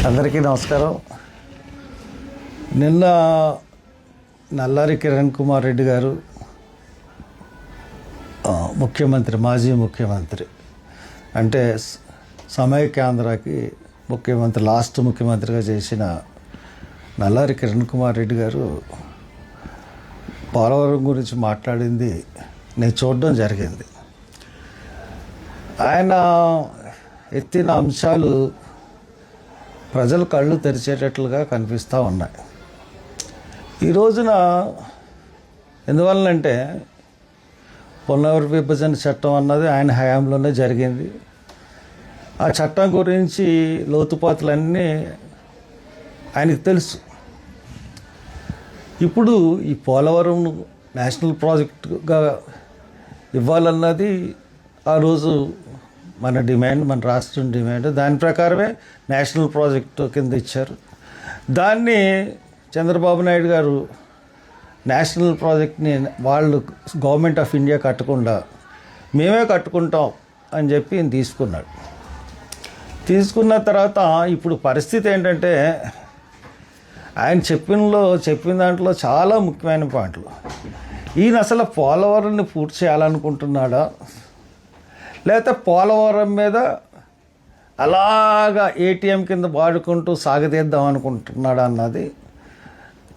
అందరికీ నమస్కారం. నిన్న నల్లారి కిరణ్ కుమార్ రెడ్డి గారు మాజీ ముఖ్యమంత్రి అంటే సమైక్యాంధ్రకి లాస్ట్ ముఖ్యమంత్రిగా చేసిన నల్లారి కిరణ్ కుమార్ రెడ్డి గారు పోలవరం గురించి మాట్లాడింది నేను చూడడం జరిగింది. ఆయన ఎత్తిన అంశాలు ప్రజల కళ్ళు తెరిచేటట్లుగా కనిపిస్తూ ఉన్నాయి. ఈ రోజున ఎందువల్లంటే పునర్విభజన చట్టం అన్నది ఆయన హయాంలోనే జరిగింది. ఆ చట్టం గురించి లోతుపాతులన్నీ ఆయనకు తెలుసు. ఇప్పుడు ఈ పోలవరం నేషనల్ ప్రాజెక్టుగా ఇవ్వాలన్నది ఆ రోజు మన డిమాండ్, మన రాష్ట్రం డిమాండ్. దాని ప్రకారమే నేషనల్ ప్రాజెక్టు కింద ఇచ్చారు. దాన్ని చంద్రబాబు నాయుడు గారు నేషనల్ ప్రాజెక్ట్ని వాళ్ళు గవర్నమెంట్ ఆఫ్ ఇండియా కట్టకుండా మేమే కట్టుకుంటాం అని చెప్పి తీసుకున్నాడు. తీసుకున్న తర్వాత ఇప్పుడు పరిస్థితి ఏంటంటే ఆయన చెప్పిన దాంట్లో చాలా ముఖ్యమైన పాయింట్లు. ఈయన అసలు పోలవరాన్ని పూర్తి చేయాలనుకుంటున్నాడా, లేకపోతే పోలవరం మీద అలాగా ఏటీఎం కింద వాడుకుంటూ సాగతీద్దాం అనుకుంటున్నాడా అన్నది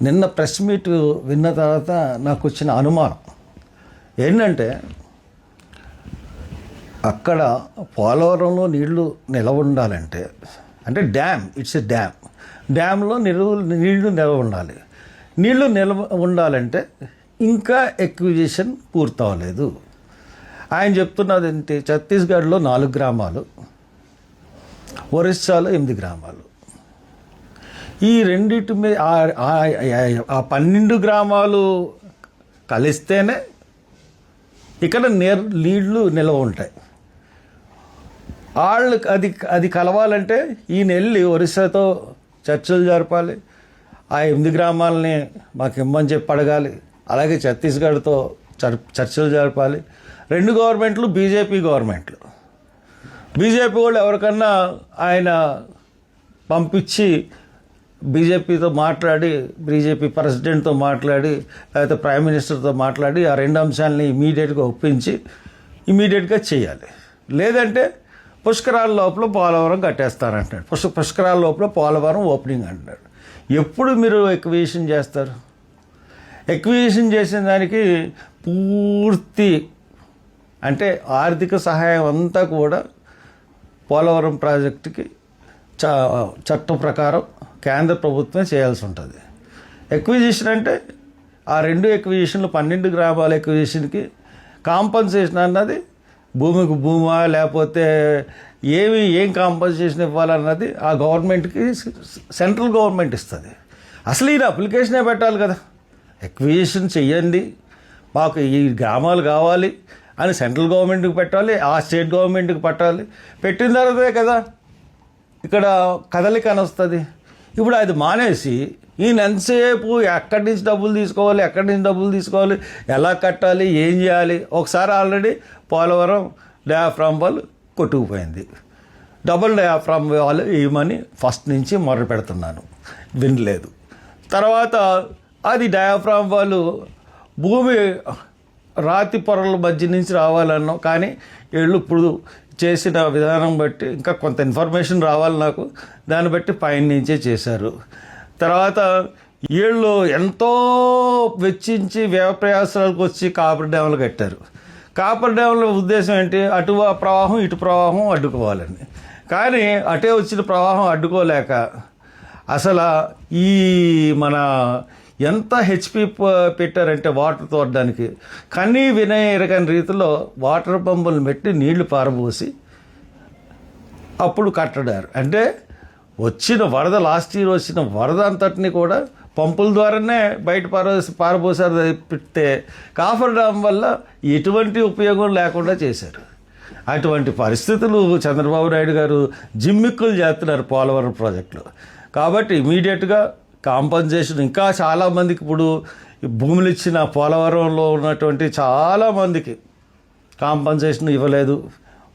నిన్న ప్రెస్ మీట్ విన్న తర్వాత నాకు వచ్చిన అనుమానం ఏంటంటే, అక్కడ పోలవరంలో నీళ్లు నిలవ ఉండాలంటే అంటే ఇట్స్ ఎ డ్యామ్లో నీళ్లు నిలవ ఉండాలి. నీళ్లు నిల్వ ఉండాలంటే ఇంకా ఎక్విజిషన్ పూర్తవలేదు. ఆయన చెప్తున్నది ఏంటి, ఛత్తీస్గఢ్లో 4 గ్రామాలు, ఒరిస్సాలో 8 గ్రామాలు. ఈ రెండింటి మీద ఆ 12 గ్రామాలు కలిస్తేనే ఇక్కడ నీళ్లు నిల్వ ఉంటాయి. వాళ్ళు అది కలవాలంటే ఈయన వెళ్ళి ఒరిస్సాతో చర్చలు జరపాలి. ఆ 8 గ్రామాలని మాకు ఇమ్మని చెప్పి అడగాలి. అలాగే ఛత్తీస్గఢ్తో చర్చలు జరపాలి. 2 గవర్నమెంట్లు బీజేపీ గవర్నమెంట్లు. బీజేపీ వాళ్ళు ఎవరికన్నా ఆయన పంపించి బీజేపీతో మాట్లాడి, బీజేపీ ప్రెసిడెంట్తో మాట్లాడి, లేకపోతే ప్రైమ్ మినిస్టర్తో మాట్లాడి ఆ 2 అంశాలని ఇమీడియట్గా ఒప్పించి ఇమీడియట్గా చేయాలి. లేదంటే పుష్కరాల లోపల పోలవరం కట్టేస్తారంటాడు. పుష్కరాల లోపల పోలవరం ఓపెనింగ్ అంటున్నాడు. ఎప్పుడు మీరు ఎక్విజిషన్ చేస్తారు? ఎక్విజిషన్ చేసిన దానికి పూర్తి అంటే ఆర్థిక సహాయం అంతా కూడా పోలవరం ప్రాజెక్టుకి చట్టం ప్రకారం కేంద్ర ప్రభుత్వం చేయాల్సి ఉంటుంది. ఎక్విజిషన్ అంటే ఆ 2 ఎక్విజిషన్లు 12 గ్రామాల ఎక్విజిషన్కి కాంపన్సేషన్ అన్నది భూమికి భూమా లేకపోతే ఏం కాంపన్సేషన్ ఇవ్వాలన్నది ఆ గవర్నమెంట్కి సెంట్రల్ గవర్నమెంట్ ఇస్తుంది. అసలు ఈయన అప్లికేషనే పెట్టాలి కదా, ఎక్విజిషన్ చెయ్యండి, మాకు ఈ గ్రామాలు కావాలి అని సెంట్రల్ గవర్నమెంట్కి పెట్టాలి, ఆ స్టేట్ గవర్నమెంట్కి పెట్టాలి. పెట్టిన తర్వాతే కదా ఇక్కడ కదలిక అని వస్తుంది. ఇప్పుడు అది మానేసి ఈయన ఎంతసేపు ఎక్కడి నుంచి డబ్బులు తీసుకోవాలి, ఎలా కట్టాలి, ఏం చేయాలి. ఒకసారి ఆల్రెడీ పోలవరం డయాఫ్రామ్ వాల్ కొట్టుకుపోయింది. డబుల్ డయాఫ్రామ్ వాల్ ఇవ్వమని ఫస్ట్ నుంచి మొదలు పెడుతున్నాను, వినలేదు. తర్వాత అది డయాఫ్రామ్ వాళ్ళు భూమి రాతి పొరల మధ్య నుంచి రావాలన్నాం, కానీ వీళ్ళు ఇప్పుడు చేసిన విధానం బట్టి ఇంకా కొంత ఇన్ఫర్మేషన్ రావాలి నాకు, దాన్ని బట్టి పైన నుంచే చేశారు. తర్వాత వీళ్ళు ఎంతో వెచ్చించి వ్యవప్రయాసాలకు వచ్చి కాపర్ డ్యాములు కట్టారు. కాపర్ డ్యాముల ఉద్దేశం ఏంటి, అటు ప్రవాహం ఇటు ప్రవాహం అడ్డుకోవాలని. కానీ అటే వచ్చిన ప్రవాహం అడ్డుకోలేక అసలు ఈ మన ఎంత హెచ్పి పెట్టారంటే వాటర్ తోడడానికి కనీ వినయరగని రీతిలో వాటర్ పంపులు పెట్టి నీళ్లు పారబోసి అప్పుడు కట్టడారు. అంటే వచ్చిన వరద, లాస్ట్ ఇయర్ వచ్చిన వరద అంతటిని కూడా పంపుల ద్వారానే బయట పారబోసారు తప్పితే కాఫర్ డ్యామ్ వల్ల ఎటువంటి ఉపయోగం లేకుండా చేశారు. అటువంటి పరిస్థితులు చంద్రబాబు నాయుడు గారు జిమ్మిక్కులు చేస్తున్నారు పోలవరం ప్రాజెక్టులో. కాబట్టి ఇమీడియట్గా కాంపన్సేషన్ ఇంకా చాలామందికి ఇప్పుడు భూములు ఇచ్చిన పోలవరంలో ఉన్నటువంటి చాలామందికి కాంపన్సేషన్ ఇవ్వలేదు.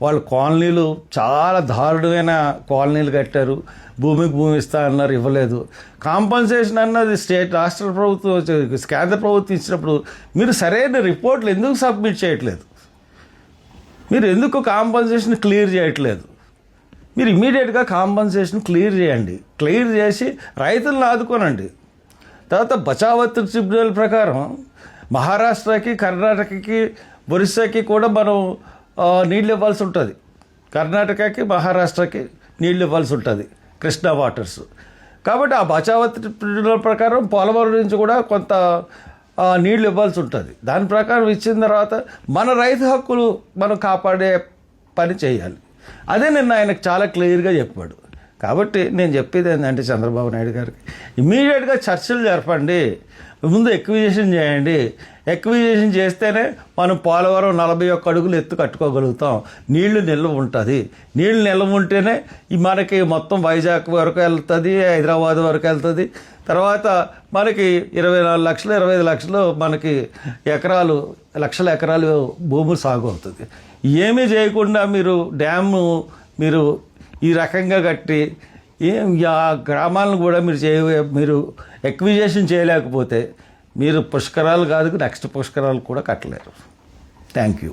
వాళ్ళు కాలనీలు చాలా దారుణమైన కాలనీలు కట్టారు. భూమికి భూమి ఇస్తా అన్నారు, ఇవ్వలేదు. కాంపన్సేషన్ అన్నది రాష్ట్ర ప్రభుత్వం, కేంద్ర ప్రభుత్వం ఇచ్చినప్పుడు మీరు సరైన రిపోర్ట్లు ఎందుకు సబ్మిట్ చేయట్లేదు? మీరు ఎందుకు కాంపన్సేషన్ క్లియర్ చేయట్లేదు? మీరు ఇమీడియట్గా కాంపన్సేషన్ క్లియర్ చేయండి. క్లియర్ చేసి రైతులను ఆదుకోనండి. తర్వాత బచావత్ ట్రిబ్యునల్ ప్రకారం మహారాష్ట్రకి, కర్ణాటకకి, ఒరిస్సాకి కూడా మనం నీళ్ళు ఇవ్వాల్సి ఉంటుంది. కర్ణాటకకి, మహారాష్ట్రకి నీళ్ళు ఇవ్వాల్సి ఉంటుంది, కృష్ణా వాటర్స్. కాబట్టి ఆ బచావత్ ట్రిబ్యునల్ ప్రకారం పోలవరం నుంచి కూడా కొంత నీళ్ళు ఇవ్వాల్సి ఉంటుంది. దాని ప్రకారం ఇచ్చిన తర్వాత మన రైతు హక్కులు మనం కాపాడే పని చేయాలి. అదే నిన్న ఆయనకు చాలా క్లియర్గా చెప్పాడు. కాబట్టి నేను చెప్పేది ఏంటంటే చంద్రబాబు నాయుడు గారికి ఇమీడియట్గా చర్చలు జరపండి, ముందు ఎక్విజిషన్ చేయండి. ఎక్విజిషన్ చేస్తేనే మనం పోలవరం 41 అడుగులు ఎత్తు కట్టుకోగలుగుతాం. నీళ్లు నిల్వ ఉంటుంది. నీళ్లు నిల్వ ఉంటేనే మనకి మొత్తం వైజాగ్ వరకు వెళ్తుంది, హైదరాబాద్ వరకు వెళ్తుంది. తర్వాత మనకి 24 లక్షలు 25 లక్షలు మనకి లక్షల ఎకరాలు భూములు సాగు అవుతుంది. ఏమీ చేయకుండా మీరు డ్యాము మీరు ఈ రకంగా కట్టి ఆ గ్రామాలను కూడా మీరు ఎక్విజిషన్ చేయలేకపోతే మీరు పుష్కరాలు కాదు, నెక్స్ట్ పుష్కరాలు కూడా కట్టలేరు. Thank you.